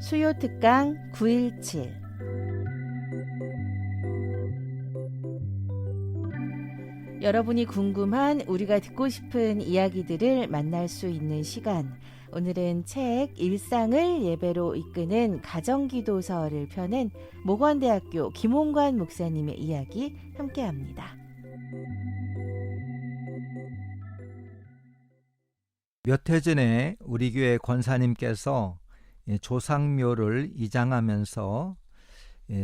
수요 특강 9.17 여러분이 궁금한 우리가 듣고 싶은 이야기들을 만날 수 있는 시간. 오늘은 책 일상을 예배로 이끄는 가정기도서를 펴낸 목원대학교 김홍관 목사님의 이야기 함께합니다. 몇 해 전에 우리 교회 권사님께서 조상묘를 이장하면서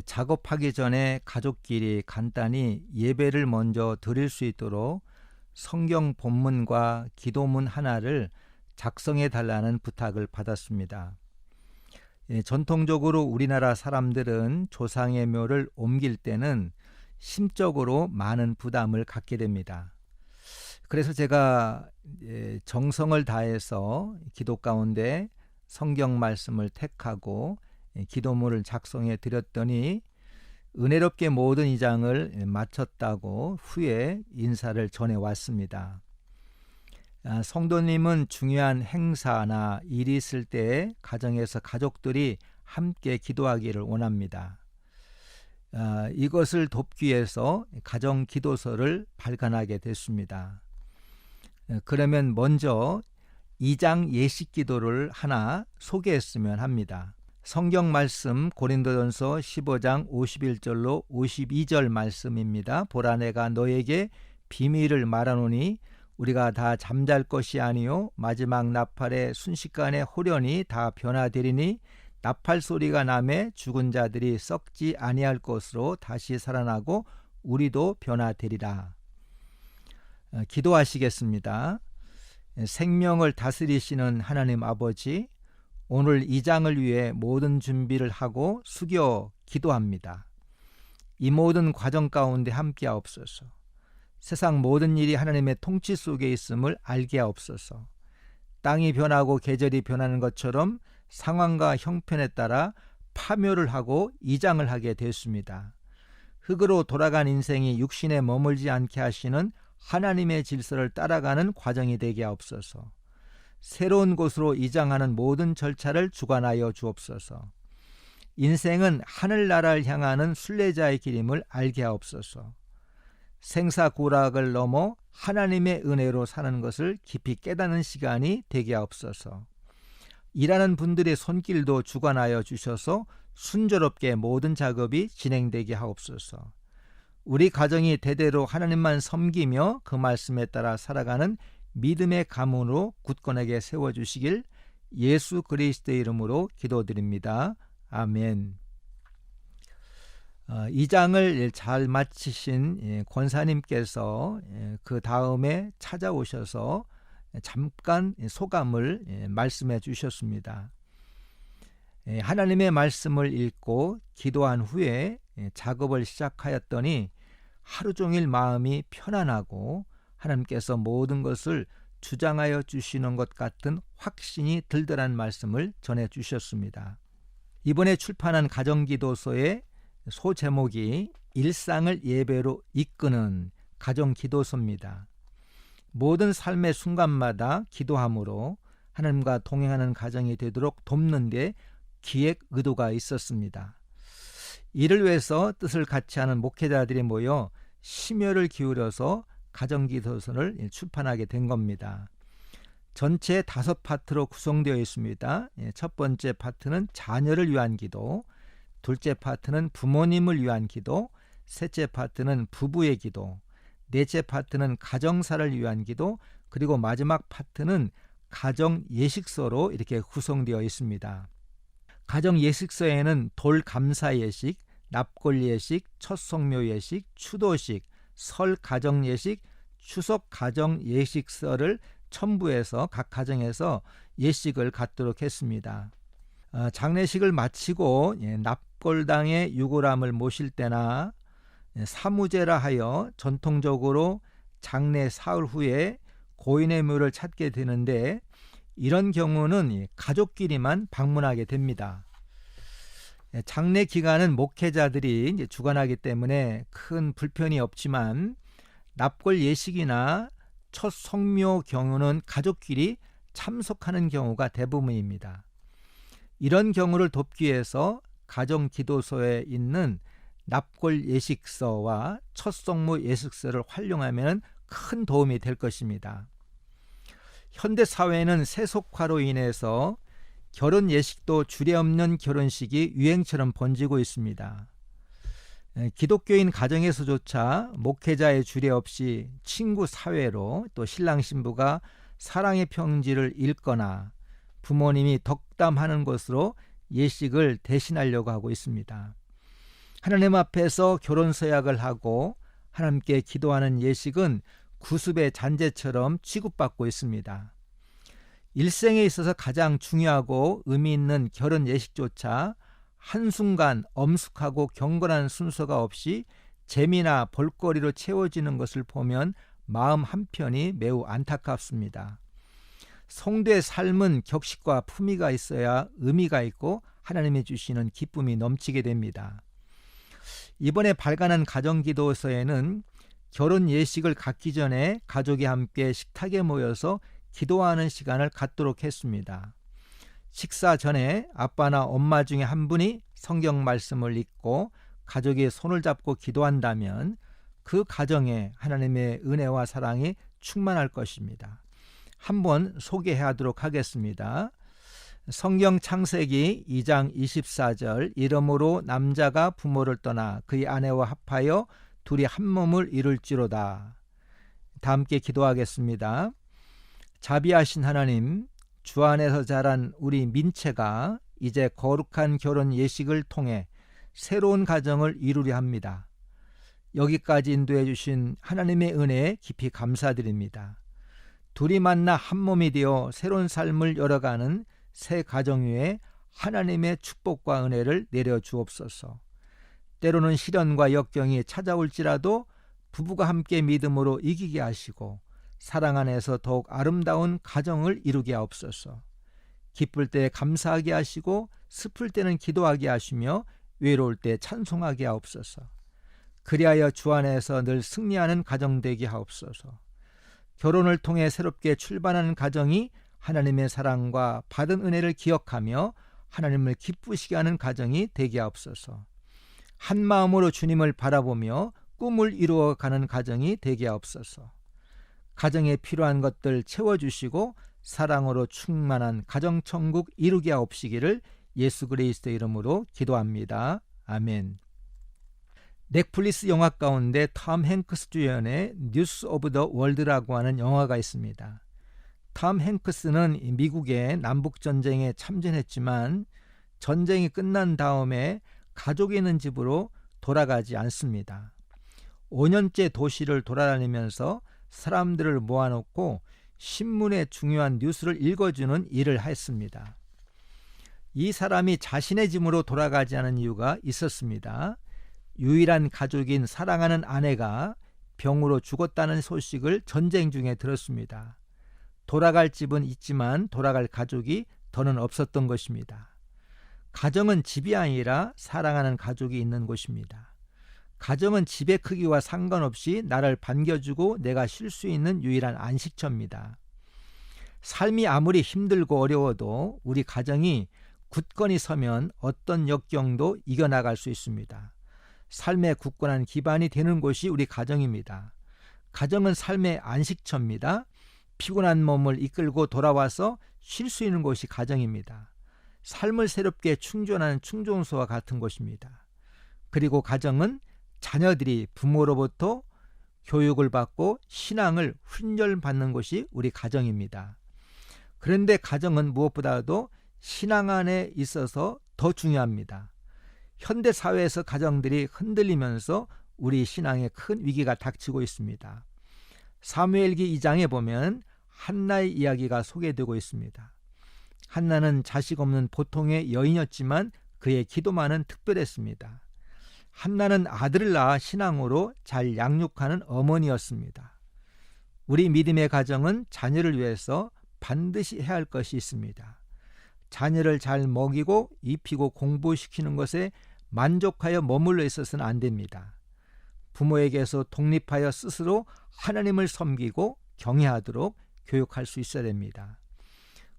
작업하기 전에 가족끼리 간단히 예배를 먼저 드릴 수 있도록 성경 본문과 기도문 하나를 작성해 달라는 부탁을 받았습니다. 전통적으로 우리나라 사람들은 조상의 묘를 옮길 때는 심적으로 많은 부담을 갖게 됩니다. 그래서 제가 정성을 다해서 기도 가운데 성경 말씀을 택하고 기도문을 작성해 드렸더니 은혜롭게 모든 이장을 마쳤다고 후에 인사를 전해왔습니다. 성도님은 중요한 행사나 일이 있을 때 가정에서 가족들이 함께 기도하기를 원합니다. 이것을 돕기 위해서 가정 기도서를 발간하게 됐습니다. 그러면 먼저 이장 예식 기도를 하나 소개했으면 합니다. 성경 말씀 고린도전서 15장 51절로 52절 말씀입니다. 보라 내가 너에게 비밀을 말하노니 우리가 다 잠잘 것이 아니요 마지막 나팔의 순식간에 호련히 다 변화되리니 나팔 소리가 나매 죽은 자들이 썩지 아니할 것으로 다시 살아나고 우리도 변화되리라. 기도하시겠습니다. 생명을 다스리시는 하나님 아버지, 오늘 이 장을 위해 모든 준비를 하고 숙여 기도합니다. 이 모든 과정 가운데 함께 하옵소서. 세상 모든 일이 하나님의 통치 속에 있음을 알게 하옵소서. 땅이 변하고 계절이 변하는 것처럼 상황과 형편에 따라 파묘를 하고 이장을 하게 됐습니다. 흙으로 돌아간 인생이 육신에 머물지 않게 하시는 하나님의 질서를 따라가는 과정이 되게 하옵소서. 새로운 곳으로 이장하는 모든 절차를 주관하여 주옵소서. 인생은 하늘나라를 향하는 순례자의 길임을 알게 하옵소서. 생사고락을 넘어 하나님의 은혜로 사는 것을 깊이 깨닫는 시간이 되게 하옵소서. 일하는 분들의 손길도 주관하여 주셔서 순조롭게 모든 작업이 진행되게 하옵소서. 우리 가정이 대대로 하나님만 섬기며 그 말씀에 따라 살아가는 믿음의 가문으로 굳건하게 세워주시길 예수 그리스도의 이름으로 기도드립니다. 아멘. 이 장을 잘 마치신 권사님께서 그 다음에 찾아오셔서 잠깐 소감을 말씀해 주셨습니다. 하나님의 말씀을 읽고 기도한 후에 작업을 시작하였더니 하루 종일 마음이 편안하고 하나님께서 모든 것을 주장하여 주시는 것 같은 확신이 들더란 말씀을 전해 주셨습니다. 이번에 출판한 가정기도서의 소제목이 일상을 예배로 이끄는 가정기도서입니다. 모든 삶의 순간마다 기도함으로 하나님과 동행하는 가정이 되도록 돕는 데 기획 의도가 있었습니다. 이를 위해서 뜻을 같이 하는 목회자들이 모여 심혈을 기울여서 가정기도서를 출판하게 된 겁니다. 전체 5파트로 구성되어 있습니다. 첫 번째 파트는 자녀를 위한 기도, 둘째 파트는 부모님을 위한 기도, 셋째 파트는 부부의 기도, 넷째 파트는 가정사를 위한 기도, 그리고 마지막 파트는 가정 예식서로 이렇게 구성되어 있습니다. 가정 예식서에는 돌 감사 예식, 납골 예식, 첫 성묘 예식, 추도식, 설 가정 예식, 추석 가정 예식서를 첨부해서 각 가정에서 예식을 갖도록 했습니다. 장례식을 마치고 납골당의 유골함을 모실 때나 사무제라 하여 전통적으로 장례 사흘 후에 고인의 묘를 찾게 되는데 이런 경우는 가족끼리만 방문하게 됩니다. 장례 기간은 목회자들이 주관하기 때문에 큰 불편이 없지만 납골 예식이나 첫 성묘 경우는 가족끼리 참석하는 경우가 대부분입니다. 이런 경우를 돕기 위해서 가정기도소에 있는 납골 예식서와 첫 성모 예식서를 활용하면 큰 도움이 될 것입니다. 현대 사회는 세속화로 인해서 결혼 예식도 주례없는 결혼식이 유행처럼 번지고 있습니다. 기독교인 가정에서조차 목회자의 주례 없이 친구 사회로 또 신랑 신부가 사랑의 평지를 읽거나 부모님이 덕담하는 것으로 예식을 대신하려고 하고 있습니다. 하나님 앞에서 결혼 서약을 하고 하나님께 기도하는 예식은 구습의 잔재처럼 취급받고 있습니다. 일생에 있어서 가장 중요하고 의미 있는 결혼 예식조차 한순간 엄숙하고 경건한 순서가 없이 재미나 볼거리로 채워지는 것을 보면 마음 한편이 매우 안타깝습니다. 성도의 삶은 격식과 품위가 있어야 의미가 있고 하나님이 주시는 기쁨이 넘치게 됩니다. 이번에 발간한 가정기도서에는 결혼 예식을 갖기 전에 가족이 함께 식탁에 모여서 기도하는 시간을 갖도록 했습니다. 식사 전에 아빠나 엄마 중에 한 분이 성경 말씀을 읽고 가족이 손을 잡고 기도한다면 그 가정에 하나님의 은혜와 사랑이 충만할 것입니다. 한번 소개하도록 하겠습니다. 성경 창세기 2장 24절 이러므로 남자가 부모를 떠나 그의 아내와 합하여 둘이 한 몸을 이룰지로다. 다 함께 기도하겠습니다. 자비하신 하나님, 주 안에서 자란 우리 민채가 이제 거룩한 결혼 예식을 통해 새로운 가정을 이루려 합니다. 여기까지 인도해 주신 하나님의 은혜에 깊이 감사드립니다. 둘이 만나 한 몸이 되어 새로운 삶을 열어가는 새 가정 위에 하나님의 축복과 은혜를 내려 주옵소서. 때로는 시련과 역경이 찾아올지라도 부부가 함께 믿음으로 이기게 하시고 사랑 안에서 더욱 아름다운 가정을 이루게 하옵소서. 기쁠 때 감사하게 하시고 슬플 때는 기도하게 하시며 외로울 때 찬송하게 하옵소서. 그리하여 주 안에서 늘 승리하는 가정 되게 하옵소서. 결혼을 통해 새롭게 출발하는 가정이 하나님의 사랑과 받은 은혜를 기억하며 하나님을 기쁘시게 하는 가정이 되게 하옵소서. 한 마음으로 주님을 바라보며 꿈을 이루어가는 가정이 되게 하옵소서. 가정에 필요한 것들 채워주시고 사랑으로 충만한 가정천국 이루게 하옵시기를 예수 그리스도의 이름으로 기도합니다. 아멘. 넷플릭스 영화 가운데 톰 행크스 주연의 뉴스 오브 더 월드라고 하는 영화가 있습니다. 톰 행크스는 미국의 남북전쟁에 참전했지만 전쟁이 끝난 다음에 가족이 있는 집으로 돌아가지 않습니다. 5년째 도시를 돌아다니면서 사람들을 모아놓고 신문의 중요한 뉴스를 읽어주는 일을 했습니다. 이 사람이 자신의 집으로 돌아가지 않은 이유가 있었습니다. 유일한 가족인 사랑하는 아내가 병으로 죽었다는 소식을 전쟁 중에 들었습니다. 돌아갈 집은 있지만 돌아갈 가족이 더는 없었던 것입니다. 가정은 집이 아니라 사랑하는 가족이 있는 곳입니다. 가정은 집의 크기와 상관없이 나를 반겨주고 내가 쉴 수 있는 유일한 안식처입니다. 삶이 아무리 힘들고 어려워도 우리 가정이 굳건히 서면 어떤 역경도 이겨나갈 수 있습니다. 삶의 굳건한 기반이 되는 곳이 우리 가정입니다. 가정은 삶의 안식처입니다. 피곤한 몸을 이끌고 돌아와서 쉴 수 있는 곳이 가정입니다. 삶을 새롭게 충전하는 충전소와 같은 곳입니다. 그리고 가정은 자녀들이 부모로부터 교육을 받고 신앙을 훈련받는 곳이 우리 가정입니다. 그런데 가정은 무엇보다도 신앙 안에 있어서 더 중요합니다. 현대 사회에서 가정들이 흔들리면서 우리 신앙에 큰 위기가 닥치고 있습니다. 사무엘기 2장에 보면 한나의 이야기가 소개되고 있습니다. 한나는 자식 없는 보통의 여인이었지만 그의 기도만은 특별했습니다. 한나는 아들을 낳아 신앙으로 잘 양육하는 어머니였습니다. 우리 믿음의 가정은 자녀를 위해서 반드시 해야 할 것이 있습니다. 자녀를 잘 먹이고 입히고 공부시키는 것에 만족하여 머물러 있어서는 안 됩니다. 부모에게서 독립하여 스스로 하나님을 섬기고 경외하도록 교육할 수 있어야 됩니다.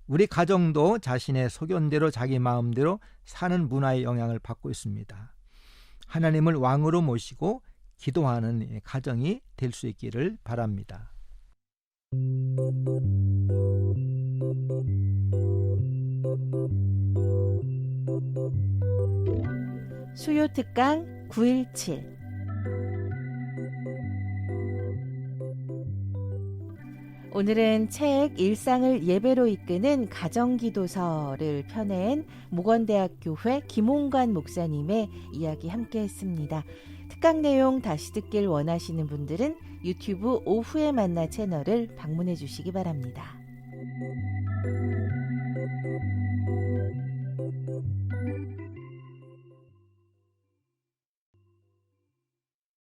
우리 가정도 자신의 소견대로 자기 마음대로 사는 문화의 영향을 받고 있습니다. 하나님을 왕으로 모시고 기도하는 가정이 될 수 있기를 바랍니다. 수요 특강 917 오늘은 책 일상을 예배로 이끄는 가정기도서를 펴낸 목원대학교회 김홍관 목사님의 이야기 함께 했습니다. 특강 내용 다시 듣길 원하시는 분들은 유튜브 오후에 만나 채널을 방문해 주시기 바랍니다.